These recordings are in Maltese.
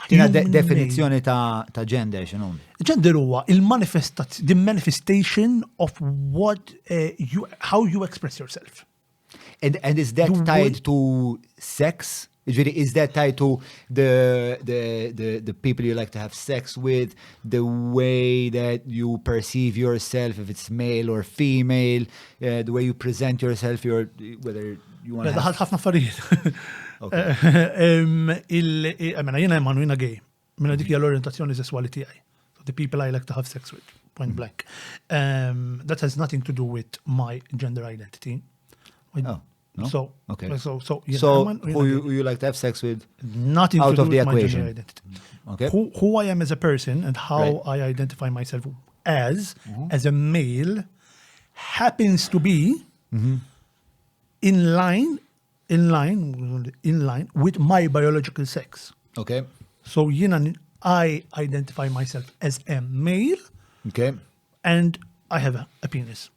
Tina definizzjoni ta' gender x'inhu? Gender huwa the manifestation of what how you express yourself. And is that tied to sex? Is that tied to the people you like to have sex with, the way that you perceive yourself, if it's male or female, the way you present yourself, whether you want to Daħal ħafna affarijiet. Jiena jemanu jiena gay. Minna dik hija l-orientazzjoni sessuali tiegħi. The people I like to have sex with, point blank. That has nothing to do with my gender identity. Oh. No? So, okay. So who you like to have sex with? Nothing out to do of the with my equation. gender identity. Okay. Who I am as a person and how I identify myself as a male happens to be in line with my biological sex. Okay. So I identify myself as a male. Okay. And I have a penis.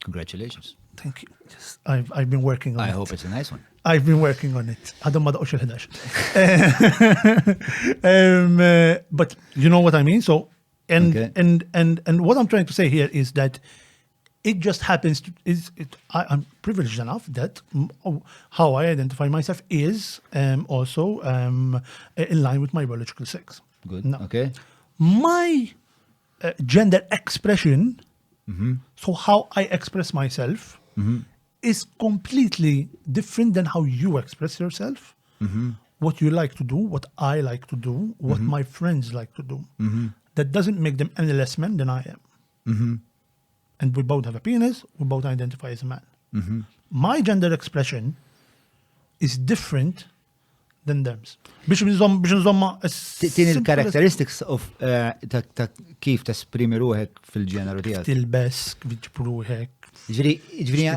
Congratulations. Thank you. Yes, I've been working on it. I hope it's a nice one. I've been working on it. Għadhom ma daqgħux il-11. But you know what I mean? So and what I'm trying to say here is that it just happens I'm privileged enough that how I identify myself is also in line with my biological sex. Good. No. Okay. My gender expression, so how I express myself, is completely different than how you express yourself. What you like to do, what I like to do, what my friends like to do. That doesn't make them any less men than I am. And we both have a penis, we both identify as a man. My gender expression is different than theirs. Biex nżomma Tini l-characteristics of ta' kif tesprimi ruħek fil-ġeneru tiegħek. Tilbes, kif ruħek. Ġifieri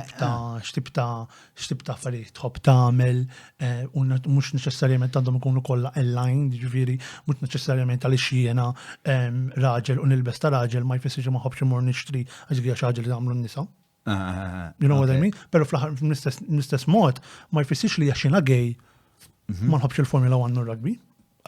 x'tib ta' affarijiet tħobb tagħmel u mhux neċessarjament għandhom ikunu kollha aligned, ġifieri mhux neċessarjament għaliex jiena raġel u nilbes ta' raġel ma jfissirx ma ħobbx imur nixtri għax hija xi ħaġa li tagħmlu n-nisa. You know what I mean? Però fl-aħħar fl-istess mod ma jfissirx li jaxxina gay ma nħobbx il-Formula 1 u rugby.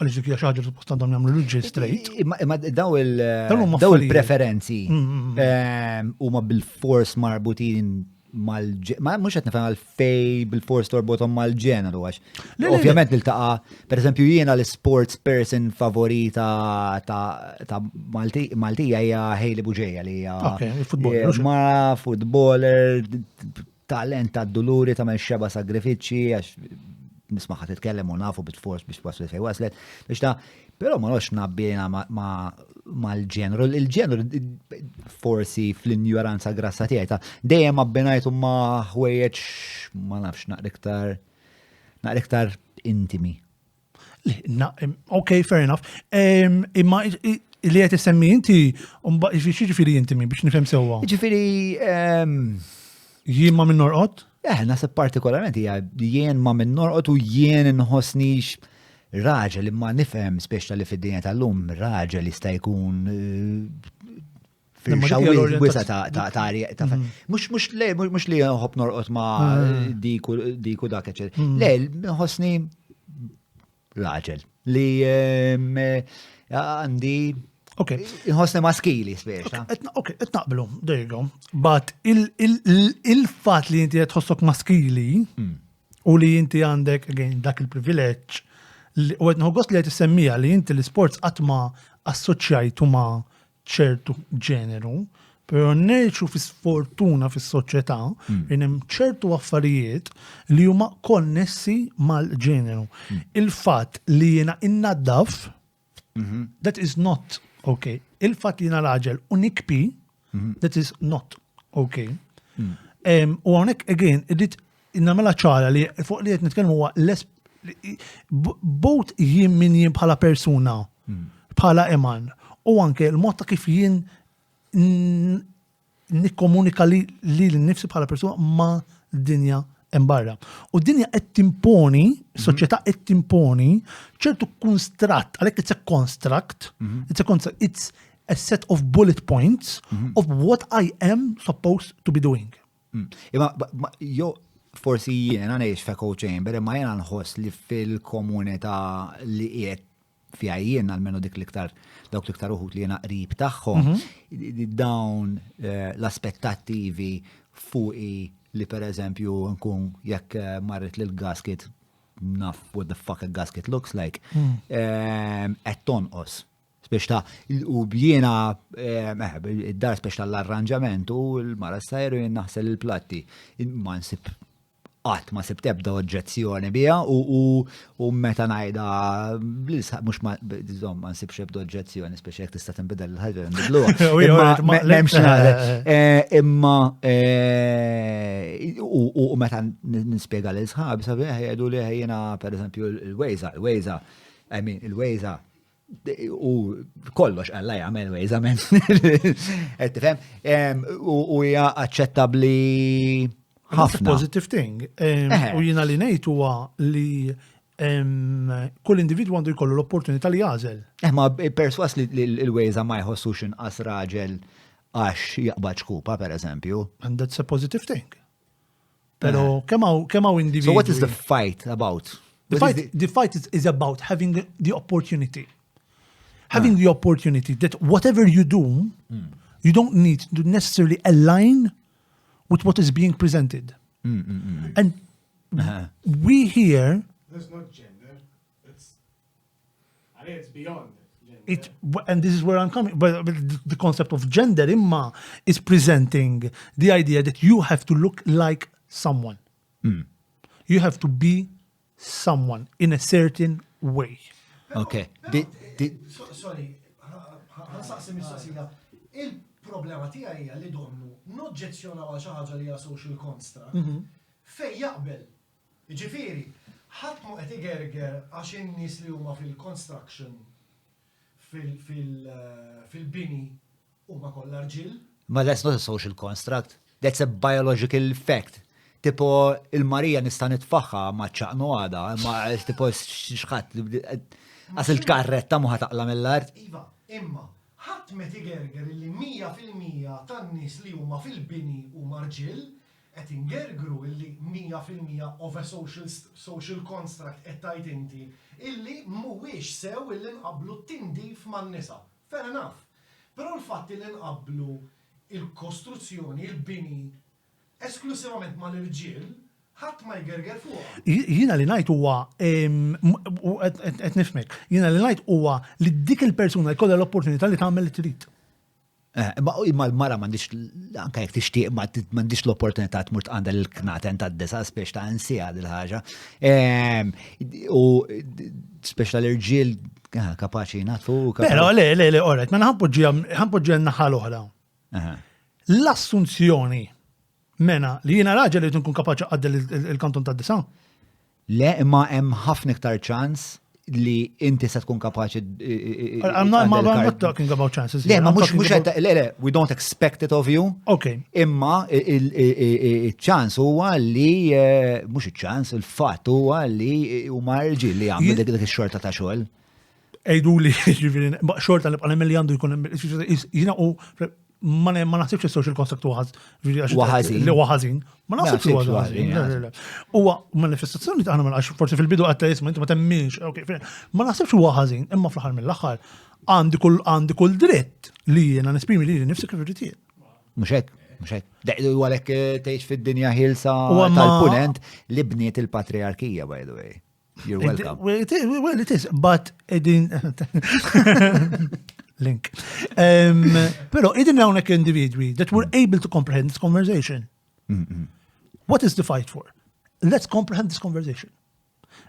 Għaliex dik hija xi ħaġa suppost għandhom jagħmlu l-ġil straight. Imma daw il-preferenzi huma bil-fors marbutin mhux qed nifhem għalfejn bil-fors torbothom mal-ġeneru għax. Ovvjament niltaqa' pereżempju jiena l-sports person favorita ta' Maltija hija Hailey Buġejja li hija mara footballer, talent tad-duluri tagħmel xeba sagrifiċċji għax nismaħat titkellem u nafu bit-fors biex waslet fej waslet. Però ma nafx nabbina mal-ġenru. Il-ġenru forsi fl-ignoranza grassa tiegħi dejjem abbinajtu ma' ħwejjeġ ma nafx naqra intimi. Okay, fair enough. Imma li qed issemmi inti ġifieri intimi biex nifhem sewwa. Ġifieri jien ma minn norqod? Nasib partikolarment jien ma minn norqod u jien inħossnix raġel imma nifhem speċjali li fid-dinja tal-lum raġel jista' jkun wisa ta' mhux li nħobb norqod ma' dik u dak Le, nħossni raġel li għandi inħossni maskili speċa. Okay, qed naqblu, there you go. But il-fatt li inti qed tħossok maskili u li inti għandek again dak il-privileġġ u qed nħogost li qed issemmija li inti l-isports qatt ma assoċjajtu ma' ċertu ġeneru, però ngħixu fi sfortuna fis-soċjetà in hemm ċertu affarijiet li huma konnessi mal-ġeneru. Il-fatt li jiena innaddaf that is not okay. Il-fatt li jiena raġel u nikpi that is not okay. U hawnhekk again irrid nagħmilha ċara li fuq li qed nitkellmu huwa less both jien min jien bħala persuna bħala eman u anke l-mod ta' kif jien nikkomunika li l-nifsi bħala persuna ma' dinja hemm barra. U dinja qed timponi, soċjetà qed timponi ċertu konstratt, għalhekk it's a construct, it's a set of bullet points of what I am supposed to be doing. Imma jo forsi jiena ngħix f'echo chamber imma jiena nħoss li fil-komunità li qiegħed fija jien għalmenu dawk l-iktar uħut li jena qrib tagħhom, dawn l-aspettattivi fuqi li pereżempju nkun jekk marret lil gasket naf what the fuck a gasket looks like, qed tonqos. Spiex ta' u bjiena id-dar spiex tal-arranġament u l-mara sajru naħsel il-platti. Ma nsib qatt ma sib tebda oġġezzjoni biha u meta ngħidha mhux ma nsibx ebda oġġezzjoni spiex jekk tista' tinbidel il-ħaġa nbidluha. M'hemmx imma u meta nispjega lil sħabi sabi jgħidu li jiena pereżempju il-wejża, il-wejża u kollox għalla jgħamil wejżament. U hija aċċettabbli ħafna. Positive thing. U jiena li ngħid huwa li kull individwu għandu jkollu l-opportunità li jażel. Ma perswas li l-wejża ma jħossux inqas raġel għax jaqbad xkupa, pereżempju. And that's a positive thing. Pero kemm hawn individwi. So what is the fight about? The fight is about having the opportunity. Having the opportunity that whatever you do, you don't need to necessarily align with what is being presented. And we here... There's not gender. It's beyond gender. And this is where I'm coming. But the concept of gender imma is presenting the idea that you have to look like someone. You have to be someone in a certain way. Okay. Sorry, ħansaqsi mistoqsija. Il-problema tiegħi hija li domnu noġġezzjonaw għal xi ħaġa li hija social construct fejn jaqbel. Jiġifieri, ħadd mu qed igerger għax in-nies li huma fil-construction fil-bini huma kollha rġiel. Ma that's not a social construct. That's a biological fact. Tipo il-Marija nista' nitfaħħa ma ċaqnu għada, ma tipo xħat għas il-karretta muħa taqla mill-art. Iva, imma, ħadd me tigerger illi 100% tan-nies li huma fil-bini huma rġiel qed ingergru illi 100% of a social construct qed tgħid inti illi mhuwiex sew illi nqabblu t-tindif man-nisa. Fair enough. Però l-fatt li nqabblu il-kostruzzjoni, il-bini esklusivament mal-irġiel ħadd ma jgerger fuqha. Jiena li ngħid huwa qed nifhmek. Jiena li ngħid huwa li dik il-persuna jkollha l-opportunità li tagħmel li trid. Imma l-mara m'għandix anke jekk tixtieq m'għandix l-opportunità tmur għandha l-knaten tad-disa spiex ta' insija dil-ħaġa. U spiex tal-irġiel kapaċi jingħatu. Però le, orajt, ma ħanpoġġiha n-naħa l-oħra. L-assunzjoni mena li jiena raġel li tkun kapaċi għaddel il-kanton tad-disa? Le, imma hemm ħafna iktar ċans li inti se tkun kapaċi. I'm not talking about chances. Le, ma mhux we don't expect it of you. Okay. Imma il-ċans huwa li mhux iċ-ċans, il-fatt huwa li huma rġiel li jagħmlu dik ix-xorta ta' xogħol. Ejdu li xorta li bqal li għandu jkun jiena ma naħsibx il-social construct waħazin. Ma naħsibx waħazin. Huwa manifestazzjoni ta' għana forsi fil-bidu għatta jisma, inti ma temmiex, ma naħsibx waħazin, imma fl-ħar mill-axar għandi kull dritt li jena nesprimi li nifsi kif irritiet. Muxek. Deqdu għalek teħx fid-dinja ħilsa tal-punent li bniet il-patriarkija, by the way. You're welcome. Well, it is, but link. Pero idin hawnhekk individwi that were able to comprehend this conversation. What is the fight for? Let's comprehend this conversation.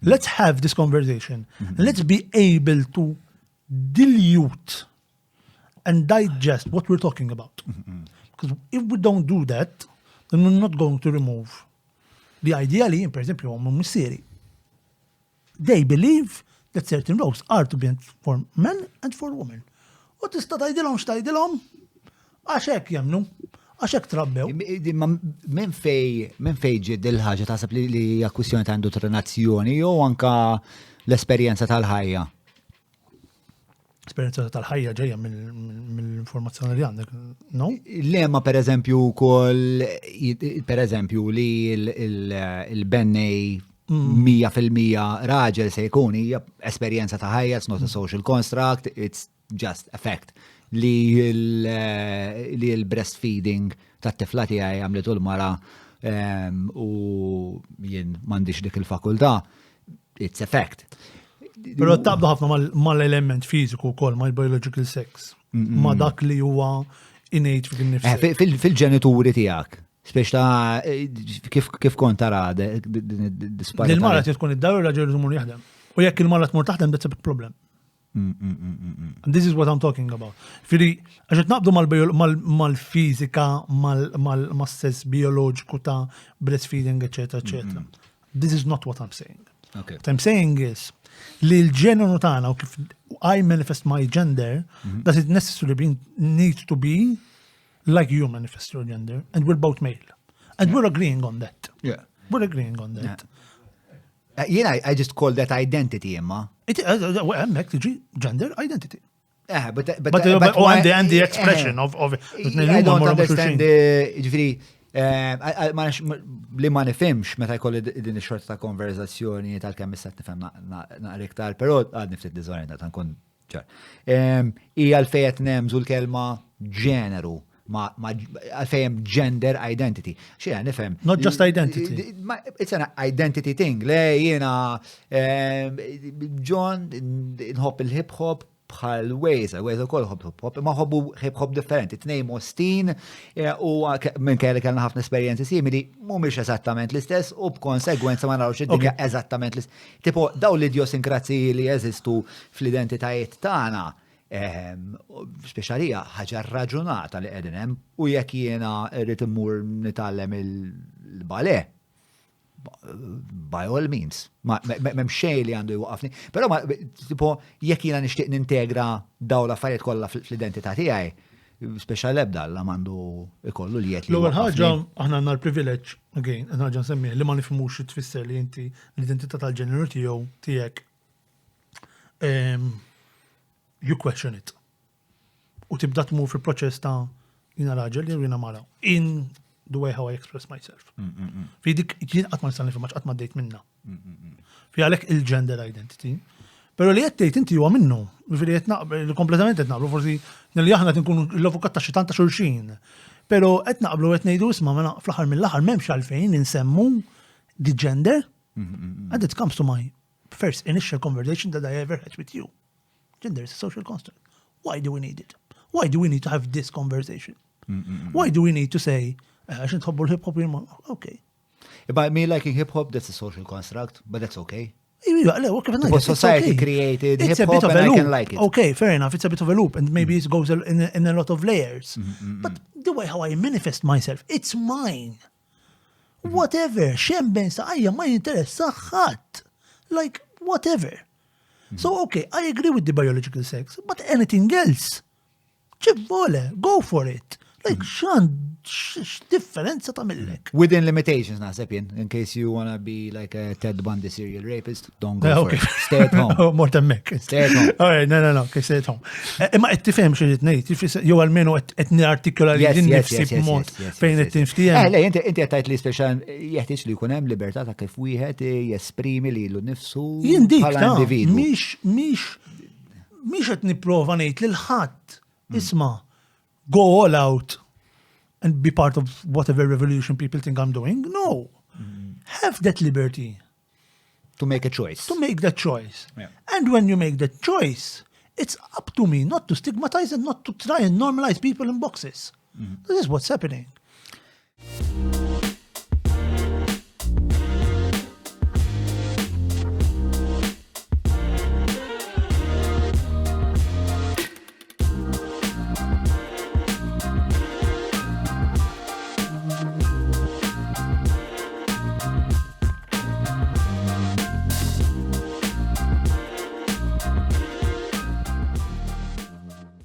Let's have this conversation. Let's be able to dilute and digest what we're talking about. Because if we don't do that, then we're not going to remove the ideally, per esempio, missieri. They believe that certain roles are to be for men and for women. U tista' tgħidilhom x'tgħidilhom għax hekk jemmnu, għax hekk trabbew. Minn fej ġiet il-ħaġa taħseb li hija kwistjoni ta' indottrinazzjoni jew anke l-esperjenza tal-ħajja? Esperjenza tal-ħajja ġejja mill-informazzjoni li għandek, no? Le, ma pereżempju li il-bennej 100% raġel se jkun hija esperjenza ta' ħajja, it's not a social construct, it's just a fact li l-breastfeeding tat-tifla tiegħi għamlet l-mara u jien m'għandix dik il-fakultà, it's a fact. Però taqbdu ħafna mal-element fiżiku wkoll, mal-biological sex, ma dak li huwa innate fil-nifs. Fil-ġenituri tiegħek. Spiex ta' kif kont tara disparità. Il-mara tkun id-dar u raġel tmur jaħdem. U jekk il-mara tmur taħdem, that's a big problem. And this is what I'm talking about. Fili, għaxet naqbdu mal-fizika, mal-sess bioloġiku ta' breastfeeding, etc. This is not what I'm saying. Okay. What I'm saying is li l-ġeneru tagħna u kif I manifest my gender, does it necessarily need to be like you manifest your gender, and we're both male. And we're agreeing on that. Yeah. We're agreeing on that. I just call that identity, imma. Hemmhekk tiġi gender identity. But and the expression of I don't understand ġifieri li ma nifhimx meta jkolli din ix-xorta ta' konverzazzjoni tal-kemm issa nifhem naqra iktar, però għadni ftit diżorientat nkun ċar. Hija l-fejn qed nemżu l-kelma ġeneru. Għalfejem gender identity. Xie nifhem. Not just identity. It's an identity thing. Le jiena John nħobb il-hip hop bħal Weza ukoll hip hop, ma ħobbu hip hop differenti. Tnejn Ostin u minn kelli kellna ħafna esperjenzi simili mhumiex eżattament l-istess u b'konsegwenza ma narawx id-dinja eżattament l-istess. Tipo daw l-idiosinkrazziji li jeżistu fl-identitajiet tagħna. Speċalija ħaġa raġunata li qegħdin hemm u jekk jiena rrid immur nitgħallem il-bale by all means. M'hemm xejn li għandu jwaqafni. Però tipo jekk jiena nixtieq nintegra dawn l-affarijiet kollha fl-identità tiegħi, speċjal ebda l għandu ikollu li jgħid li. L-ewwel ħaġa aħna għandna l-privileġġ again, ħaġa nsemmiha li ma nifhmux tfisser li inti l-identità tal-ġeneru tiegħek you question it. U tibda tmur fil-proċess ta' jina raġel jina mara. In the way how I express myself. Fi dik jien qatt ma nista' nifhem qatt ma dejt minna. Fi għalhekk il-gender identity. Però li qed tgħid inti huwa minnu. Jiġifieri qed naqbel kompletament qed naqblu forsi li aħna qed nkunu l-avukat ta' xi tanta xulxin. Però qed naqblu qed ngħidu isma' fl-aħħar mill-aħħar m'hemmx għalfejn insemmu the gender. And it comes to my first initial conversation that I ever had with you. Gender is a social construct. Why do we need it? Why do we need to have this conversation? Why do we need to say, għaxin tħobbu l-hip-hop, okay. By me liking hip-hop, that's a social construct, but that's okay. Because society created hip-hop and I can like it. Okay, fair enough, it's a bit of a loop, and maybe it goes in a lot of layers. But the way how I manifest myself, it's mine. Whatever, xemben saqajja ma jinteressa ħadd. Like, whatever. So, okay, I agree with the biological sex, but anything else, ċivvole, go for it. Like, differenza ta' millek. Within limitations, naħseb jien, in case you wanna be like a Ted Bundy serial rapist, don't go for it. Stay at home. More than mek. Stay at home. All right, no, okay, stay at home. Imma qed tifhem xi rid ngħid, jew almenu qed nirartikola li din nifsi b'mod fejn qed tinftijem. Le, inti qed tgħid li speċjal jeħtieġ li jkun hemm libertà ta' kif wieħed jesprimi lilu nnifsu bħala individwu. Mhix qed nipprova ngħid lil ħadd isma' go all out and be part of whatever revolution people think I'm doing. No. Have that liberty. To make a choice. To make that choice. Yeah. And when you make that choice, it's up to me not to stigmatize and not to try and normalize people in boxes. This is what's happening.